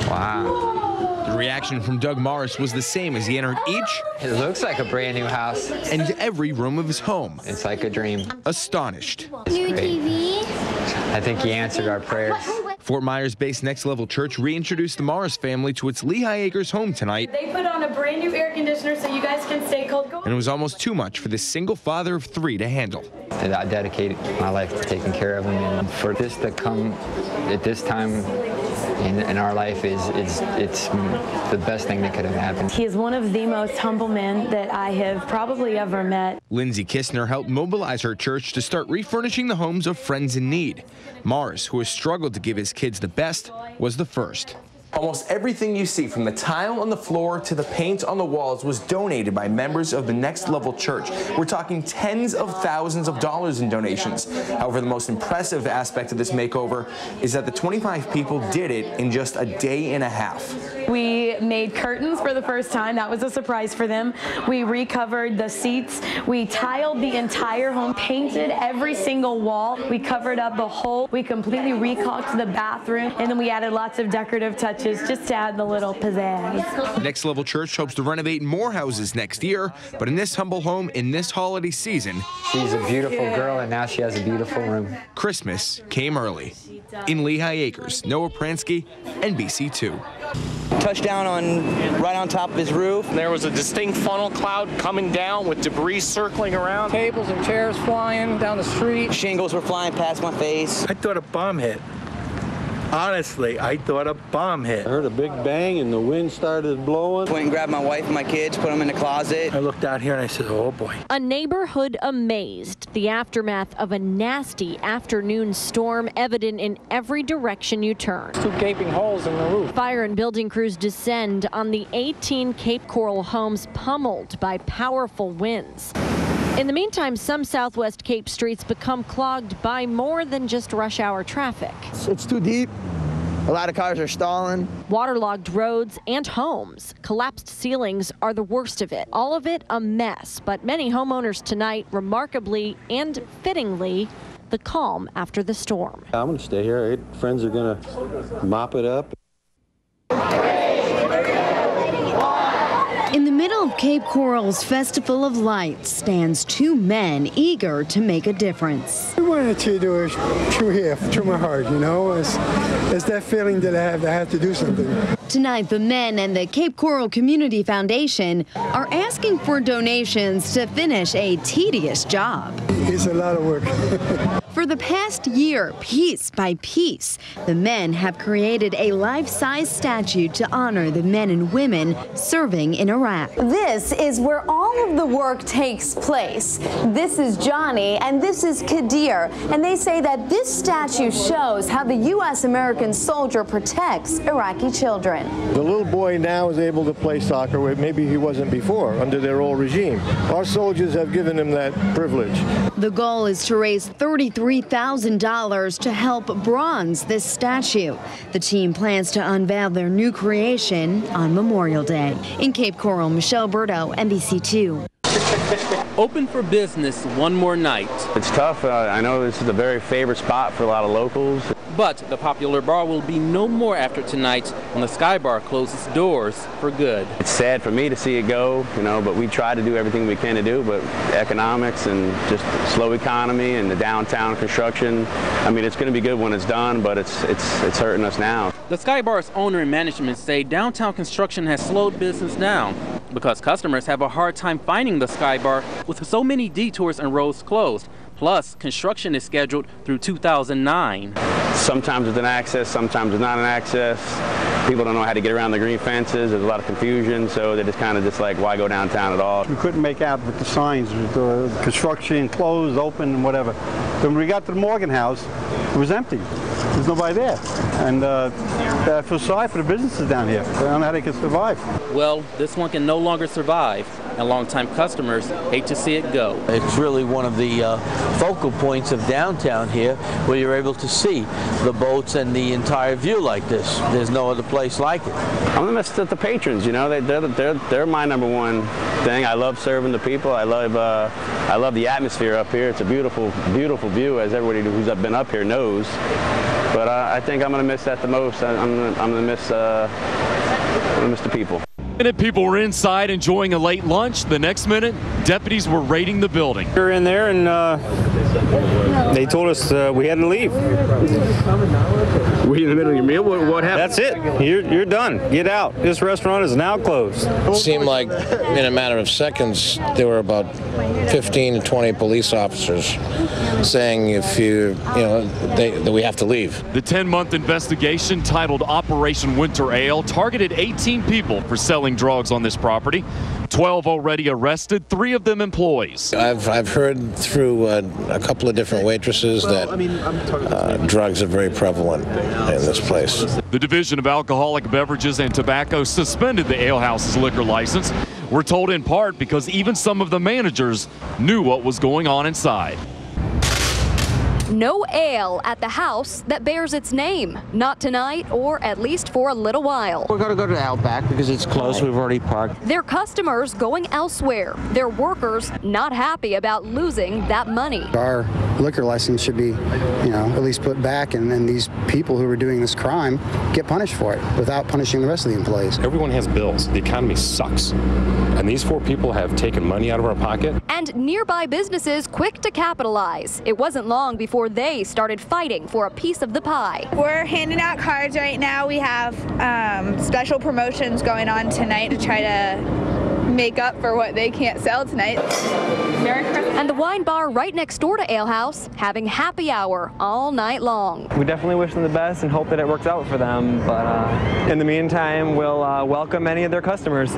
Wow. The reaction from Doug Morris was the same as he entered each It looks like a brand new house. and every room of his home. It's like a dream. Astonished. New TV. I think he answered our prayers. Fort Myers-based Next Level Church reintroduced the Morris family to its Lehigh Acres home tonight. They put on a brand new air conditioner so you guys can stay cold. And it was almost too much for this single father of 3 to handle. I dedicated my life to taking care of him, and for this to come at this time in our life it's the best thing that could have happened. He is one of the most humble men that I have probably ever met. Lindsay Kistner helped mobilize her church to start refurnishing the homes of friends in need. Morris, who has struggled to give his kids the best, was the first. Almost everything you see, from the tile on the floor to the paint on the walls, was donated by members of the Next Level Church. We're talking tens of thousands of dollars in donations. However, the most impressive aspect of this makeover is that the 25 people did it in just a day and a half. We made curtains for the first time. That was a surprise for them. We recovered the seats. We tiled the entire home, painted every single wall. We covered up the whole. We completely recaulked the bathroom, and then we added lots of decorative touches just to add the little pizzazz. Next Level Church hopes to renovate more houses next year, but in this humble home, in this holiday season, She's a beautiful girl, and now she has a beautiful room. Christmas came early. In Lehigh Acres, Noah Pransky, NBC2. Touchdown right on top of his roof. There was a distinct funnel cloud coming down with debris circling around. Tables and chairs flying down the street. Shingles were flying past my face. I thought a bomb hit. Honestly, I thought a bomb hit. I heard a big bang and the wind started blowing. Went and grabbed my wife and my kids, put them in the closet. I looked out here and I said, oh boy. A neighborhood amazed. The aftermath of a nasty afternoon storm evident in every direction you turn. 2 gaping holes in the roof. Fire and building crews descend on the 18 Cape Coral homes pummeled by powerful winds. In the meantime, some Southwest Cape streets become clogged by more than just rush hour traffic. It's too deep. A lot of cars are stalling. Waterlogged roads and homes. Collapsed ceilings are the worst of it. All of it a mess, but many homeowners tonight, remarkably and fittingly, the calm after the storm. I'm going to stay here. Friends are going to mop it up. In the middle of Cape Coral's Festival of Lights stands 2 men eager to make a difference. I wanted to do it through here, through my heart, you know. It's that feeling that I have to do something. Tonight, the men and the Cape Coral Community Foundation are asking for donations to finish a tedious job. It's a lot of work. For the past year, piece by piece, the men have created a life-size statue to honor the men and women serving in Iraq. This is where all of the work takes place. This is Johnny and this is Kadir, and they say that this statue shows how the U.S. American soldier protects Iraqi children. The little boy now is able to play soccer where maybe he wasn't before under their old regime. Our soldiers have given him that privilege. The goal is to raise $33,000 to help bronze this statue. The team plans to unveil their new creation on Memorial Day. In Cape Coral, Michelle Berto, NBC2. Open for business one more night. It's tough. I know this is a very favorite spot for a lot of locals. But the popular bar will be no more after tonight when the Sky Bar closes doors for good. It's sad for me to see it go, you know, but we try to do everything we can to do, but economics and just slow economy and the downtown construction, I mean, it's going to be good when it's done, but it's hurting us now. The Sky Bar's owner and management say downtown construction has slowed business down because customers have a hard time finding the Sky Bar with so many detours and roads closed. Plus, construction is scheduled through 2009. Sometimes it's an access, sometimes it's not an access. People don't know how to get around the green fences. There's a lot of confusion, so they're just kind of just like, why go downtown at all? We couldn't make out with the signs, with the construction closed, open, and whatever. When we got to the Morgan House, it was empty. There's nobody there. And I feel sorry for the businesses down here. I don't know how they can survive. Well, this one can no longer survive. and longtime customers hate to see it go. It's really one of the focal points of downtown here, where you're able to see the boats and the entire view like this. There's no other place like it. I'm gonna miss the patrons. You know, they're my number one thing. I love serving the people. I love the atmosphere up here. It's a beautiful, beautiful view, as everybody who's been up here knows. But I think I'm gonna miss that the most. I'm gonna miss the people. Minute people were inside enjoying a late lunch. The next minute, deputies were raiding the building. We were in there and they told us we had to leave. Were you in the middle of your meal? What happened? That's it. You're done. Get out. This restaurant is now closed. It seemed like in a matter of seconds there were about 15 to 20 police officers saying that we have to leave. The 10-month investigation titled Operation Winter Ale targeted 18 people for selling drugs on this property. 12 already arrested, 3 of them employees. I've heard through a couple of different waitresses that drugs are very prevalent in this place. The Division of Alcoholic Beverages and Tobacco suspended the ale house's liquor license. We're told in part because even some of the managers knew what was going on inside. No ale at the house that bears its name. Not tonight, or at least for a little while. We're going to go to Outback because it's close. We've already parked. Their customers going elsewhere. Their workers not happy about losing that money. Our liquor license should be, at least put back, and then these people who are doing this crime get punished for it without punishing the rest of the employees. Everyone has bills. The economy sucks. And these 4 people have taken money out of our pocket. And nearby businesses quick to capitalize. It wasn't long before they started fighting for a piece of the pie. We're handing out cards right now. We have special promotions going on tonight to try to make up for what they can't sell tonight. And the wine bar right next door to Ale House having happy hour all night long. We definitely wish them the best and hope that it works out for them, but in the meantime, we'll welcome any of their customers.